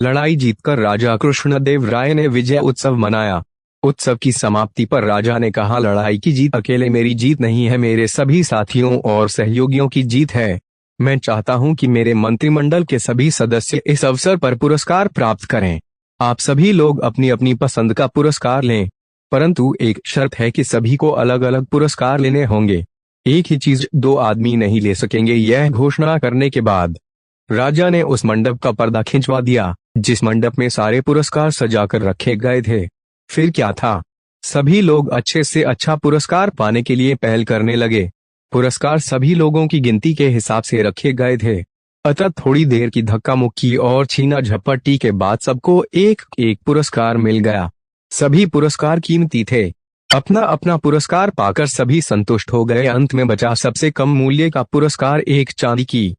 लड़ाई जीतकर राजा कृष्णदेव राय ने विजय उत्सव मनाया। उत्सव की समाप्ति पर राजा ने कहा, लड़ाई की जीत अकेले मेरी जीत नहीं है, मेरे सभी साथियों और सहयोगियों की जीत है। मैं चाहता हूं कि मेरे मंत्रिमंडल के सभी सदस्य इस अवसर पर पुरस्कार प्राप्त करें। आप सभी लोग अपनी अपनी पसंद का पुरस्कार लें, परंतु एक शर्त है कि सभी को अलग अलग पुरस्कार लेने होंगे। एक ही चीज दो आदमी नहीं ले सकेंगे। यह घोषणा करने के बाद राजा ने उस मंडप का पर्दा खिंचवा दिया जिस मंडप में सारे पुरस्कार सजाकर रखे गए थे। फिर क्या था, सभी लोग अच्छे से अच्छा पुरस्कार पाने के लिए पहल करने लगे। पुरस्कार सभी लोगों की गिनती के हिसाब से रखे गए थे, अतः थोड़ी देर की धक्का मुक्की और छीना झपट्टी के बाद सबको एक एक पुरस्कार मिल गया। सभी पुरस्कार कीमती थे। अपना अपना पुरस्कार पाकर सभी संतुष्ट हो गए। अंत में बचा सबसे कम मूल्य का पुरस्कार एक चांदी की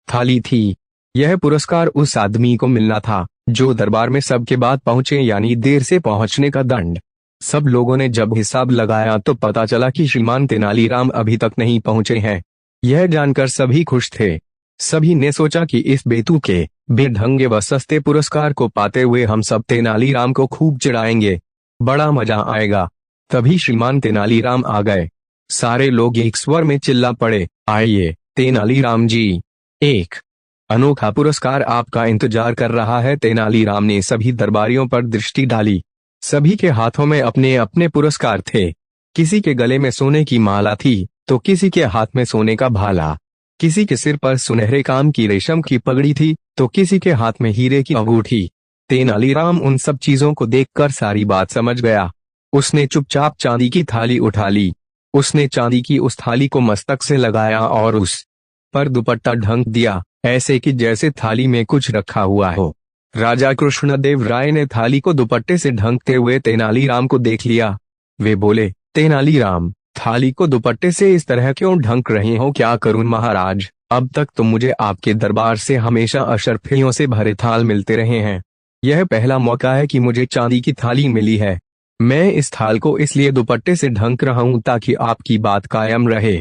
थाली थी। यह पुरस्कार उस आदमी को मिलना था जो दरबार में सबके बाद पहुंचे, यानी देर से पहुंचने का दंड। सब लोगों ने जब हिसाब लगाया तो पता चला कि श्रीमान तेनालीराम अभी तक नहीं पहुंचे हैं। यह जानकर सभी खुश थे। सभी ने सोचा कि इस बेतुके, बेढंगे व सस्ते पुरस्कार को पाते हुए हम सब तेनालीराम को खूब चिढ़ाएंगे, बड़ा मजा आएगा। तभी श्रीमान तेनालीराम आ गए। सारे लोग एक स्वर में चिल्ला पड़े, आइए तेनालीराम जी, एक अनोखा पुरस्कार आपका इंतजार कर रहा है। तेनालीराम ने सभी दरबारियों पर दृष्टि डाली। सभी के हाथों में अपने अपने पुरस्कार थे। किसी के गले में सोने की माला थी तो किसी के हाथ में सोने का भाला, किसी के सिर पर सुनहरे काम की रेशम की पगड़ी थी तो किसी के हाथ में हीरे की अंगूठी। तेनालीराम उन सब चीजों को देखकर सारी बात समझ गया। उसने चुपचाप चांदी की थाली उठा ली। उसने चांदी की उस थाली को मस्तक से लगाया और उस पर दुपट्टा ढंक दिया, ऐसे कि जैसे थाली में कुछ रखा हुआ हो। राजा कृष्णदेव राय ने थाली को दुपट्टे से ढंकते हुए तेनालीराम को देख लिया। वे बोले, तेनालीराम, थाली को दुपट्टे से इस तरह क्यों ढंक रहे हो? क्या करूं महाराज, अब तक तो मुझे आपके दरबार से हमेशा अशर्फियों से भरे थाल मिलते रहे हैं। यह पहला मौका है कि मुझे चांदी की थाली मिली है। मैं इस थाल को इसलिए दुपट्टे से ढंक रहा हूं ताकि आपकी बात कायम रहे।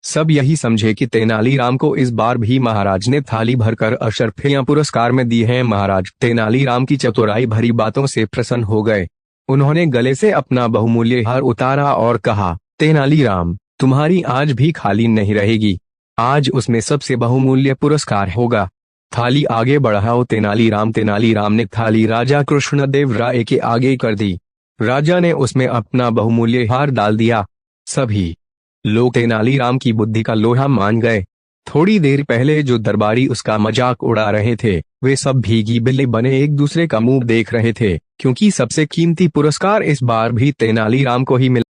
सब यही समझे कि तेनालीराम को इस बार भी महाराज ने थाली भरकर अशर्फियां पुरस्कार में दी हैं। महाराज तेनालीराम की चतुराई भरी बातों से प्रसन्न हो गए। उन्होंने गले से अपना बहुमूल्य हार उतारा और कहा, तेनालीराम, तुम्हारी आज भी खाली नहीं रहेगी, आज उसमें सबसे बहुमूल्य पुरस्कार होगा। थाली आगे बढ़ाओ तेनालीराम। तेनालीराम ने थाली राजा कृष्णदेव राय के आगे कर दी। राजा ने उसमें अपना बहुमूल्य हार डाल दिया। सभी लोग तेनालीराम की बुद्धि का लोहा मान गए। थोड़ी देर पहले जो दरबारी उसका मजाक उड़ा रहे थे वे सब भीगी बिल्ली बने एक दूसरे का मुंह देख रहे थे, क्योंकि सबसे कीमती पुरस्कार इस बार भी तेनालीराम को ही मिला।